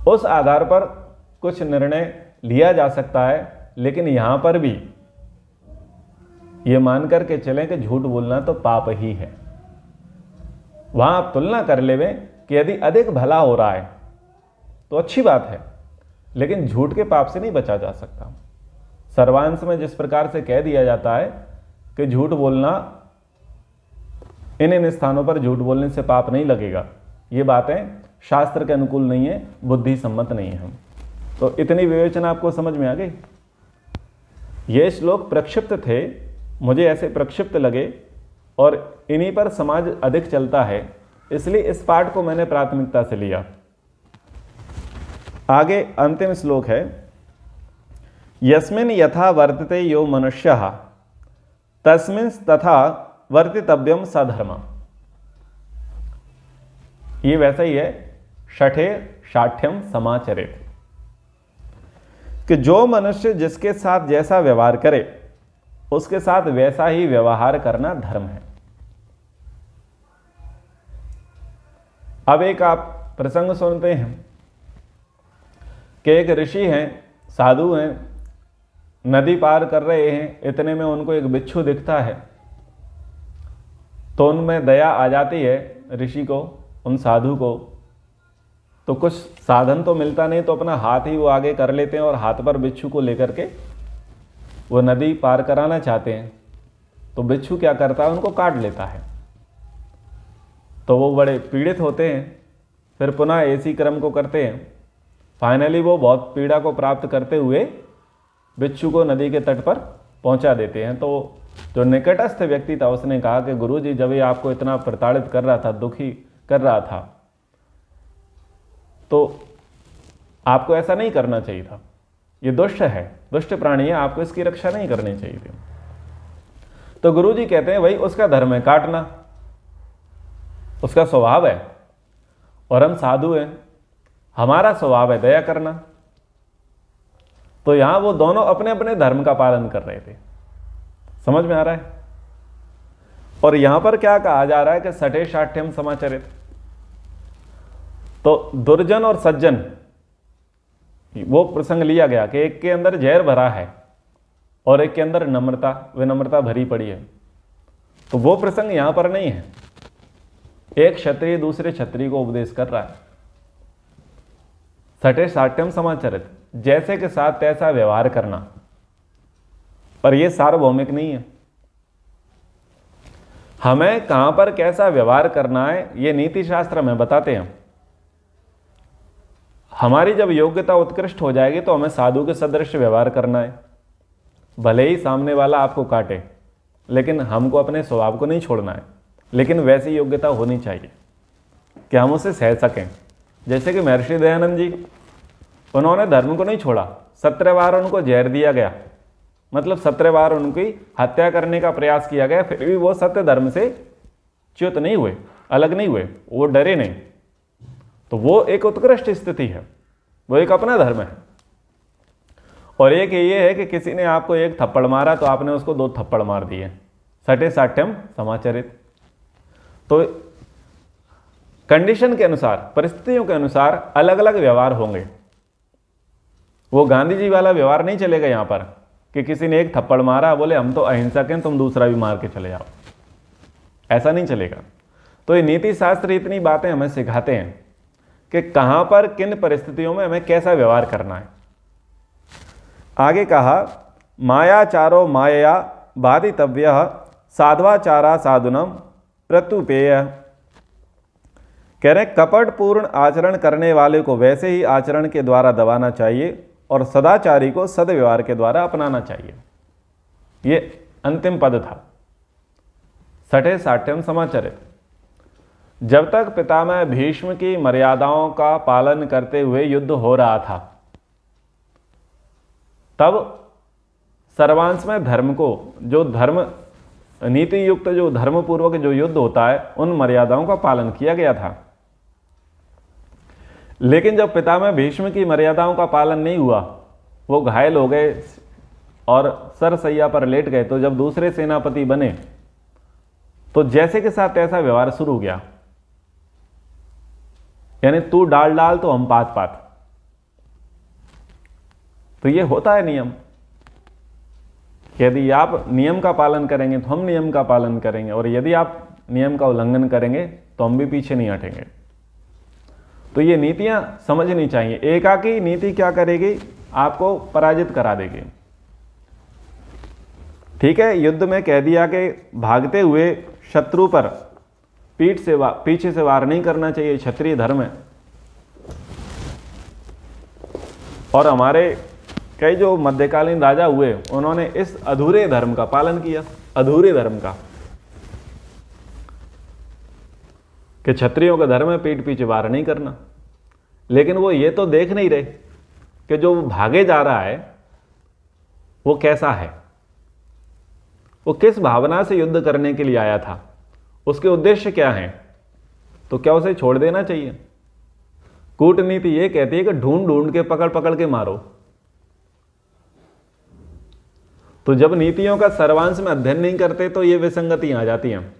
उस आधार पर कुछ निर्णय लिया जा सकता है, लेकिन यहां पर भी यह मान करके चलें कि झूठ बोलना तो पाप ही है। वहां आप तुलना कर लेवें कि यदि अधिक भला हो रहा है तो अच्छी बात है, लेकिन झूठ के पाप से नहीं बचा जा सकता। सर्वांश में जिस प्रकार से कह दिया जाता है कि झूठ बोलना, इन स्थानों पर झूठ बोलने से पाप नहीं लगेगा, ये बातें शास्त्र के अनुकूल नहीं है, बुद्धि सम्मत नहीं है। तो इतनी विवेचना आपको समझ में आ गई। ये श्लोक प्रक्षिप्त थे, मुझे ऐसे प्रक्षिप्त लगे और इन्हीं पर समाज अधिक चलता है, इसलिए इस पाठ को मैंने प्राथमिकता से लिया। आगे अंतिम श्लोक है, यस्मिन् यथा वर्तते यो मनुष्यः तस्मिन् तथा वर्तितव्यम सधर्म। ये वैसा ही है, षठे शाठ्यम समाचरेत्, कि जो मनुष्य जिसके साथ जैसा व्यवहार करे उसके साथ वैसा ही व्यवहार करना धर्म है। अब एक आप प्रसंग सुनते हैं कि एक ऋषि हैं, साधु हैं, नदी पार कर रहे हैं, इतने में उनको एक बिच्छू दिखता है, तो उनमें दया आ जाती है ऋषि को, उन साधु को। तो कुछ साधन तो मिलता नहीं, तो अपना हाथ ही वो आगे कर लेते हैं और हाथ पर बिच्छू को लेकर के वो नदी पार कराना चाहते हैं। तो बिच्छू क्या करता है, उनको काट लेता है। तो वो बड़े पीड़ित होते हैं, फिर पुनः ऐसी क्रम को करते हैं। फाइनली वो बहुत पीड़ा को प्राप्त करते हुए बिच्छू को नदी के तट पर पहुंचा देते हैं। तो जो निकटस्थ व्यक्ति था उसने कहा कि गुरुजी, जब ये आपको इतना प्रताड़ित कर रहा था, दुखी कर रहा था, तो आपको ऐसा नहीं करना चाहिए था, ये दुष्ट है, दुष्ट प्राणी है, आपको इसकी रक्षा नहीं करनी चाहिए थी। तो गुरुजी कहते हैं भाई उसका धर्म है काटना, उसका स्वभाव है, और हम साधु हैं, हमारा स्वभाव है दया करना। तो यहां वो दोनों अपने अपने धर्म का पालन कर रहे थे। समझ में आ रहा है? और यहां पर क्या कहा जा रहा है कि षठे शाठ्यम समाचरित। तो दुर्जन और सज्जन, वो प्रसंग लिया गया कि एक के अंदर जहर भरा है और एक के अंदर नम्रता, विनम्रता भरी पड़ी है। तो वो प्रसंग यहां पर नहीं है। एक क्षत्रिय दूसरे क्षत्रिय को उपदेश कर रहा है, षठे शाठ्यम समाचरित, जैसे के साथ तैसा व्यवहार करना। पर यह सार्वभौमिक नहीं है। हमें कहां पर कैसा व्यवहार करना है यह नीति शास्त्र हमें बताते हैं। हमारी जब योग्यता उत्कृष्ट हो जाएगी तो हमें साधु के सदृश व्यवहार करना है। भले ही सामने वाला आपको काटे, लेकिन हमको अपने स्वभाव को नहीं छोड़ना है। लेकिन वैसी योग्यता होनी चाहिए कि हम उसे सह सकें। जैसे कि महर्षि दयानंद जी, उन्होंने धर्म को नहीं छोड़ा, 17 बार उनको जहर दिया गया, मतलब 17 बार उनकी हत्या करने का प्रयास किया गया, फिर भी वो सत्य धर्म से च्युत नहीं हुए, अलग नहीं हुए, वो डरे नहीं। तो वो एक उत्कृष्ट स्थिति है, वो एक अपना धर्म है। और एक ये है कि किसी ने आपको एक थप्पड़ मारा तो आपने उसको 2 थप्पड़ मार दिए, षठे शाठ्यम समाचरित। तो कंडीशन के अनुसार, परिस्थितियों के अनुसार अलग अलग व्यवहार होंगे। वो गांधी जी वाला व्यवहार नहीं चलेगा यहां पर कि किसी ने एक थप्पड़ मारा, बोले हम तो अहिंसक हैं, तुम दूसरा भी मार के चले जाओ, ऐसा नहीं चलेगा। तो ये नीति शास्त्र इतनी बातें हमें सिखाते हैं कि कहां पर किन परिस्थितियों में हमें कैसा व्यवहार करना है। आगे कहा, मायाचारो मायया बाधितव्यः साध्वाचारा साधुनम प्रतुपेय। कह रहे कपट पूर्ण आचरण करने वाले को वैसे ही आचरण के द्वारा दबाना चाहिए और सदाचारी को सदव्यवहार के द्वारा अपनाना चाहिए। ये अंतिम पद था, षठे शाठ्यम समाचरित। जब तक पितामह भीष्म की मर्यादाओं का पालन करते हुए युद्ध हो रहा था, तब सर्वांश में धर्म को, जो धर्म नीति युक्त, जो धर्मपूर्वक जो युद्ध होता है, उन मर्यादाओं का पालन किया गया था। लेकिन जब पितामह भीष्म की मर्यादाओं का पालन नहीं हुआ, वो घायल हो गए और सरसैया पर लेट गए, तो जब दूसरे सेनापति बने तो जैसे के साथ ऐसा व्यवहार शुरू हो गया, यानी तू डाल डाल तो हम पात पात। तो ये होता है नियम, यदि आप नियम का पालन करेंगे तो हम नियम का पालन करेंगे, और यदि आप नियम का उल्लंघन करेंगे तो हम भी पीछे नहीं हटेंगे। तो ये नीतियां समझनी चाहिए। एकाकी नीति क्या करेगी, आपको पराजित करा देगी। ठीक है, युद्ध में कह दिया कि भागते हुए शत्रु पर पीछे से वार नहीं करना चाहिए, क्षत्रिय धर्म है। और हमारे कई जो मध्यकालीन राजा हुए, उन्होंने इस अधूरे धर्म का पालन किया, अधूरे धर्म का, कि क्षत्रियों का धर्म है पीठ पीछे वार नहीं करना। लेकिन वो ये तो देख नहीं रहे कि जो भागे जा रहा है वो कैसा है, वो किस भावना से युद्ध करने के लिए आया था, उसके उद्देश्य क्या हैं। तो क्या उसे छोड़ देना चाहिए? कूटनीति ये कहती है कि ढूंढ ढूंढ के, पकड़ पकड़ के मारो। तो जब नीतियों का सर्वांश में अध्ययन नहीं करते तो ये विसंगतियां आ जाती हैं।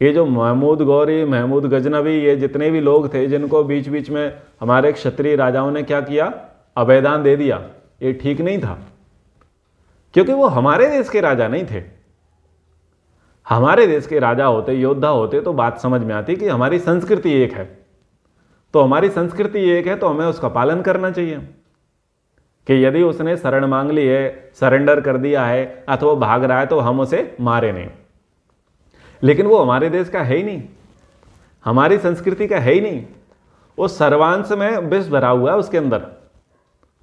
ये जो महमूद गौरी, महमूद गजनवी, ये जितने भी लोग थे जिनको बीच बीच में हमारे क्षत्रिय राजाओं ने क्या किया, अभयदान दे दिया, ये ठीक नहीं था, क्योंकि वो हमारे देश के राजा नहीं थे। हमारे देश के राजा होते, योद्धा होते, तो बात समझ में आती कि हमारी संस्कृति एक है। तो हमारी संस्कृति एक है तो हमें उसका पालन करना चाहिए कि यदि उसने शरण मांग ली है, सरेंडर कर दिया है, अथवा भाग रहा है, तो हम उसे मारे नहीं। लेकिन वो हमारे देश का है ही नहीं, हमारी संस्कृति का है ही नहीं, वो सर्वांश में विष भरा हुआ है उसके अंदर।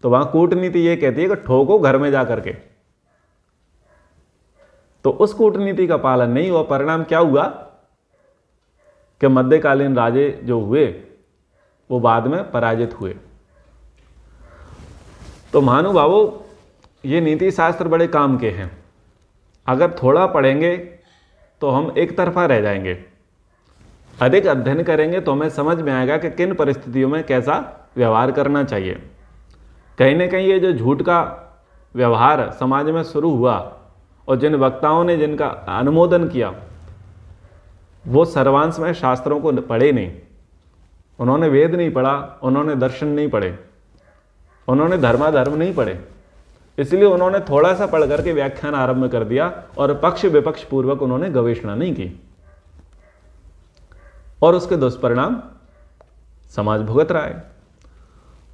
तो वहां कूटनीति ये कहती है कि ठोको घर में जा करके। तो उस कूटनीति का पालन नहीं हुआ, परिणाम क्या हुआ कि मध्यकालीन राजे जो हुए वो बाद में पराजित हुए। तो महानुभावों, ये नीति शास्त्र बड़े काम के हैं। अगर थोड़ा पढ़ेंगे तो हम एक तरफा रह जाएंगे, अधिक अध्ययन करेंगे तो हमें समझ में आएगा कि किन परिस्थितियों में कैसा व्यवहार करना चाहिए। कहीं ना कहीं ये जो झूठ का व्यवहार समाज में शुरू हुआ और जिन वक्ताओं ने जिनका अनुमोदन किया, वो सर्वांश में शास्त्रों को पढ़े नहीं, उन्होंने वेद नहीं पढ़ा, उन्होंने दर्शन नहीं पढ़े, उन्होंने धर्माधर्म नहीं पढ़े, इसलिए उन्होंने थोड़ा सा पढ़ करके व्याख्यान आरंभ कर दिया और पक्ष विपक्ष पूर्वक उन्होंने गवेषणा नहीं की, और उसके दुष्परिणाम समाज भुगत रहा है।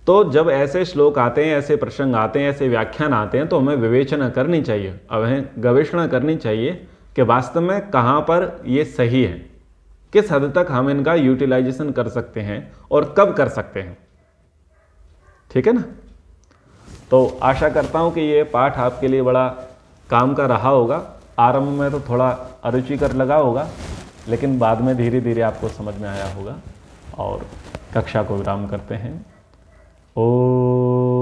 तो जब ऐसे श्लोक आते हैं, ऐसे प्रसंग आते हैं, ऐसे व्याख्यान आते हैं, तो हमें विवेचना करनी चाहिए, हमें गवेषणा करनी चाहिए कि वास्तव में कहाँ पर ये सही है, किस हद तक हम इनका यूटिलाइजेशन कर सकते हैं और कब कर सकते हैं। ठीक है ना? तो आशा करता हूँ कि ये पाठ आपके लिए बड़ा काम का रहा होगा। आरंभ में तो थोड़ा अरुचिकर लगा होगा, लेकिन बाद में धीरे धीरे आपको समझ में आया होगा। और कक्षा को विराम करते हैं। ओम।